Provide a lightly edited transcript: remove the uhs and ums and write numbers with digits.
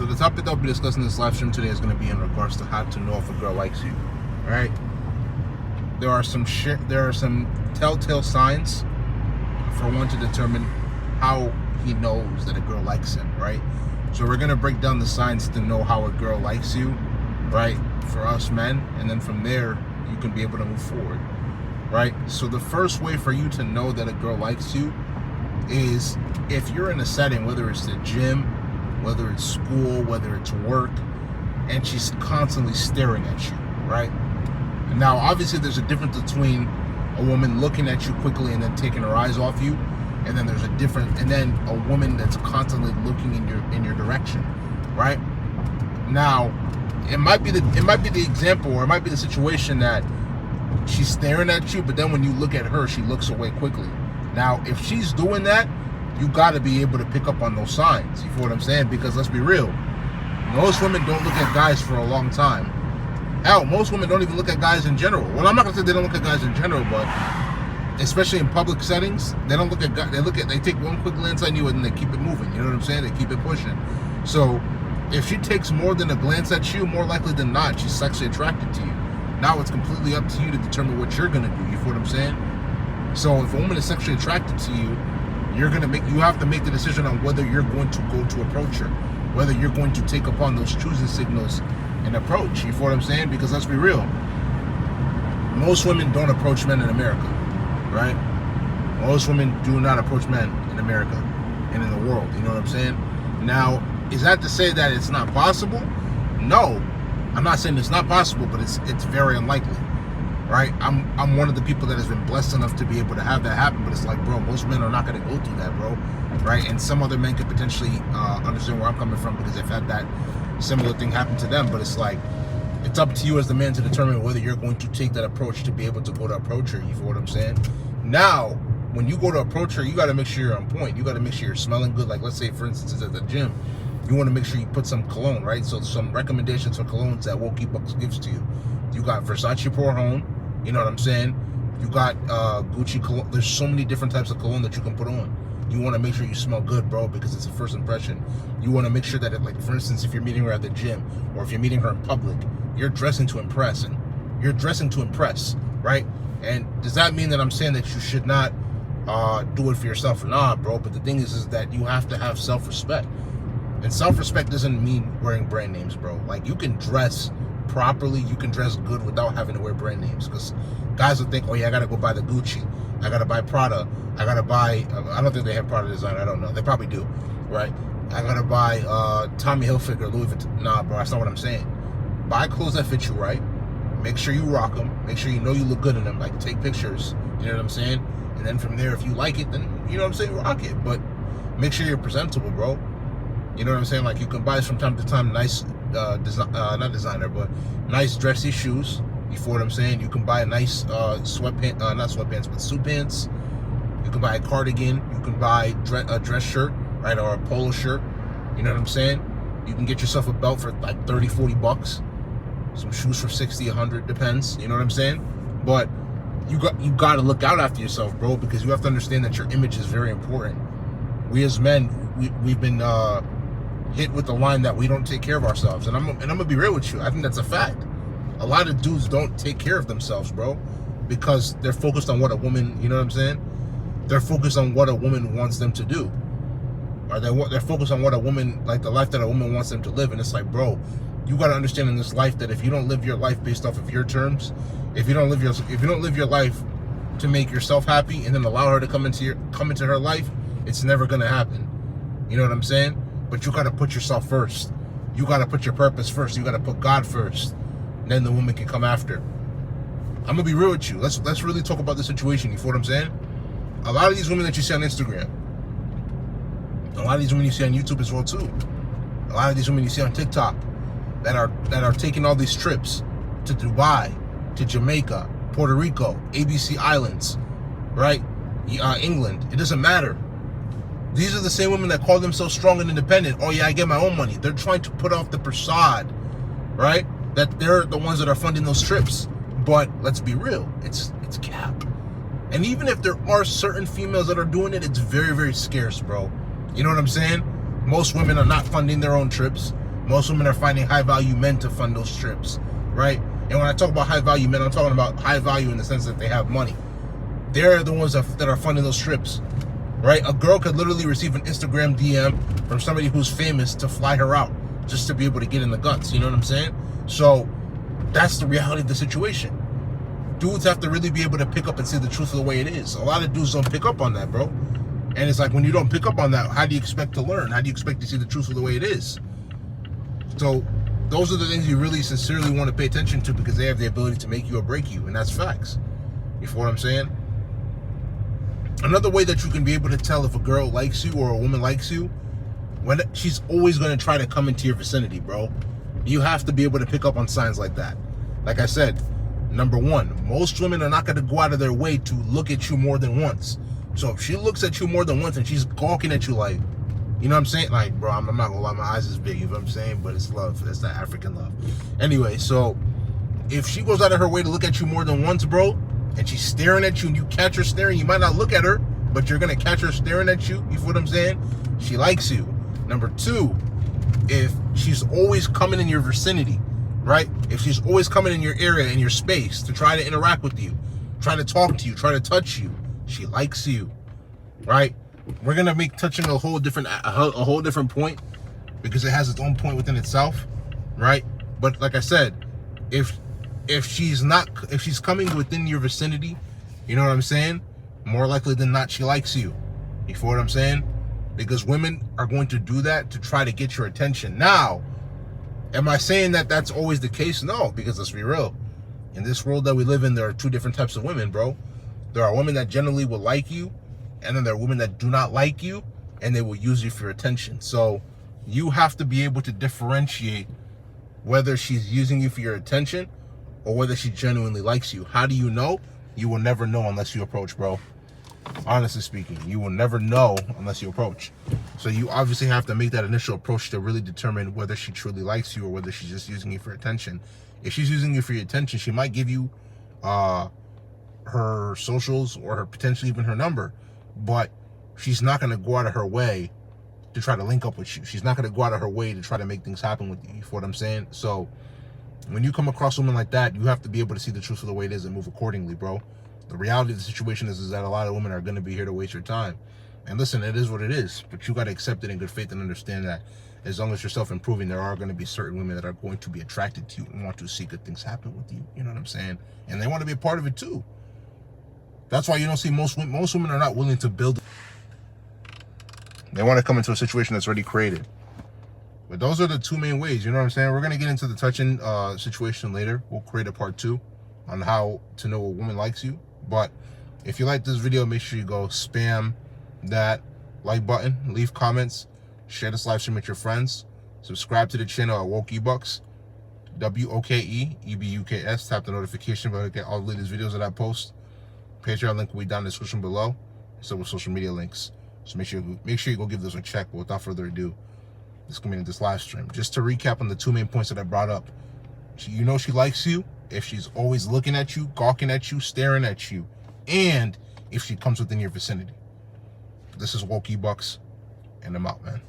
So the topic that we'll be discussing in this live stream today is going to be in regards to how to know if a girl likes you. All right. There are some telltale signs for one to determine how he knows that a girl likes him. Right. So we're going to break down the signs to know how a girl likes you. Right. For us men, and then from there you can be able to move forward. Right. So the first way for you to know that a girl likes you is if you're in a setting, whether it's the gym, whether it's school, whether it's work, and she's constantly staring at you, right? Now, obviously, there's a difference between a woman looking at you quickly and then taking her eyes off you, and then a woman that's constantly looking in your direction, right? Now, it might be the example, or it might be the situation that she's staring at you, but then when you look at her, she looks away quickly. Now, if she's doing that, you got to be able to pick up on those signs. You feel what I'm saying? Because let's be real, most women don't look at guys for a long time. Hell, most women don't even look at guys in general. Well, I'm not gonna say they don't look at guys in general, but especially in public settings, they don't look at guys. They take one quick glance at you and they keep it moving. You know what I'm saying? They keep it pushing. So if she takes more than a glance at you, more likely than not, she's sexually attracted to you. Now it's completely up to you to determine what you're gonna do. You feel what I'm saying? So if a woman is sexually attracted to you, you have to make the decision on whether you're going to go to approach her, whether you're going to take upon those choosing signals and approach. You feel what I'm saying? Because let's be real, most women don't approach men in America, right? Most women do not approach men in America and in the world. You know what I'm saying? Now, is that to say that it's not possible? No, I'm not saying it's not possible, but it's very unlikely. Right, I'm one of the people that has been blessed enough to be able to have that happen, but it's like, bro, most men are not going to go through that, bro. Right, and some other men could potentially understand where I'm coming from because they've had that similar thing happen to them. But it's like, it's up to you as the man to determine whether you're going to take that approach to be able to go to approach her. You feel what I'm saying? Now, when you go to approach her, you got to make sure you're on point. You got to make sure you're smelling good. Like, let's say, for instance, it's at the gym. You want to make sure you put some cologne, right? So some recommendations for colognes that Woki Bucks gives to you. You got Versace Pour Homme. You know what I'm saying? You got Gucci cologne. There's so many different types of cologne that you can put on. You want to make sure you smell good, bro, because it's a first impression. You want to make sure that, like, for instance, if you're meeting her at the gym or if you're meeting her in public, you're dressing to impress. And you're dressing to impress, right? And does that mean that I'm saying that you should not do it for yourself? Nah, bro. But the thing is that you have to have self-respect. And self-respect doesn't mean wearing brand names, bro. Like, you can dress properly, you can dress good without having to wear brand names, because guys will think, oh yeah, I gotta go buy the Gucci, I gotta buy Prada, I gotta buy, I don't think they have Prada design, I don't know, they probably do, right? I gotta buy Tommy Hilfiger, Louis Vuitton. Nah, bro, that's not what I'm saying. Buy clothes that fit you right, make sure you rock them, make sure you know you look good in them, like take pictures, you know what I'm saying? And then from there, if you like it, then, you know what I'm saying, rock it, but make sure you're presentable, bro. You know what I'm saying? Like, you can buy from time to time nice, not designer, but nice dressy shoes. You feel what I'm saying? You can buy a nice not sweatpants, but suit pants. You can buy a cardigan. You can buy a dress shirt, right, or a polo shirt. You know what I'm saying? You can get yourself a belt for like 30, 40 bucks. Some shoes for 60, 100, depends. You know what I'm saying? But you got to look out after yourself, bro, because you have to understand that your image is very important. We as men, we've been hit with the line that we don't take care of ourselves, and I'm gonna be real with you. I think that's a fact. A lot of dudes don't take care of themselves, bro, because they're focused on what a woman, you know what I'm saying? They're focused on what a woman wants them to do, or they're focused on what a woman, like the life that a woman wants them to live. And it's like, bro, you gotta understand in this life that if you don't live your life based off of your terms, if you don't live your life to make yourself happy and then allow her to come into her life, it's never gonna happen. You know what I'm saying? But you got to put yourself first. You got to put your purpose first. You got to put God first. Then the woman can come after. I'm going to be real with you. Let's really talk about the situation. You feel what I'm saying? A lot of these women that you see on Instagram, a lot of these women you see on YouTube as well too, a lot of these women you see on TikTok that are taking all these trips to Dubai, to Jamaica, Puerto Rico, ABC Islands, right? England. It doesn't matter. These are the same women that call themselves strong and independent. Oh yeah, I get my own money. They're trying to put off the facade, right? That they're the ones that are funding those trips. But let's be real, it's cap. And even if there are certain females that are doing it, it's very, very scarce, bro. You know what I'm saying? Most women are not funding their own trips. Most women are finding high value men to fund those trips, right? And when I talk about high value men, I'm talking about high value in the sense that they have money. They're the ones that are funding those trips, right? A girl could literally receive an Instagram DM from somebody who's famous to fly her out just to be able to get in the guts. You know what I'm saying? So that's the reality of the situation. Dudes have to really be able to pick up and see the truth of the way it is. A lot of dudes don't pick up on that, bro. And it's like, when you don't pick up on that, how do you expect to learn? How do you expect to see the truth of the way it is? So those are the things you really sincerely want to pay attention to, because they have the ability to make you or break you, and that's facts. You feel what I'm saying? Another way that you can be able to tell if a girl likes you or a woman likes you, when she's always going to try to come into your vicinity, bro. You have to be able to pick up on signs like that. Like I said, number one, most women are not going to go out of their way to look at you more than once. So if she looks at you more than once and she's gawking at you like, you know what I'm saying? Like, bro, I'm not gonna lie, my eyes is big, you know what I'm saying? But it's love. It's that African love. Anyway, so if she goes out of her way to look at you more than once, bro, and she's staring at you and you catch her staring, you might not look at her, but you're gonna catch her staring at you. You feel what I'm saying? She likes you. Number two, if she's always coming in your vicinity, right? If she's always coming in your area, in your space, to try to interact with you, try to talk to you, try to touch you, she likes you, right? We're gonna make touching a whole different point, because it has its own point within itself, right? But like I said, if she's coming within your vicinity, you know what I'm saying? More likely than not, she likes you. You feel what I'm saying? Because women are going to do that to try to get your attention. Now, am I saying that that's always the case? No, because let's be real. In this world that we live in, there are two different types of women, bro. There are women that generally will like you, and then there are women that do not like you, and they will use you for your attention. So you have to be able to differentiate whether she's using you for your attention or whether she genuinely likes you. How do you know? You will never know unless you approach, bro. Honestly speaking, you will never know unless you approach. So you obviously have to make that initial approach to really determine whether she truly likes you or whether she's just using you for attention. If she's using you for your attention, she might give you her socials or her potentially even her number, but she's not going to go out of her way to try to link up with you. She's not going to go out of her way to try to make things happen with you. You feel what I'm saying? So when you come across a woman like that, you have to be able to see the truth of the way it is and move accordingly, bro. The reality of the situation is that a lot of women are going to be here to waste your time. And listen, it is what it is, but you got to accept it in good faith and understand that as long as you're self-improving, there are going to be certain women that are going to be attracted to you and want to see good things happen with you. You know what I'm saying? And they want to be a part of it too. That's why you don't see most women are not willing to build. They want to come into a situation that's already created. But those are the two main ways, you know what I'm saying? We're going to get into the touching situation later. We'll create a part 2 on how to know a woman likes you. But if you like this video, make sure you go spam that like button, leave comments, share this live stream with your friends, subscribe to the channel at WokeEbucks, WOKEEBUKS. Tap the notification bell to get all the latest videos that I post. Patreon link will be down in the description below, so with social media links. So make sure you go give those a check. But without further ado, let's come into this live stream. Just to recap on the two main points that I brought up. You know she likes you if she's always looking at you, gawking at you, staring at you, and if she comes within your vicinity. This is WokeEbucks, and I'm out, man.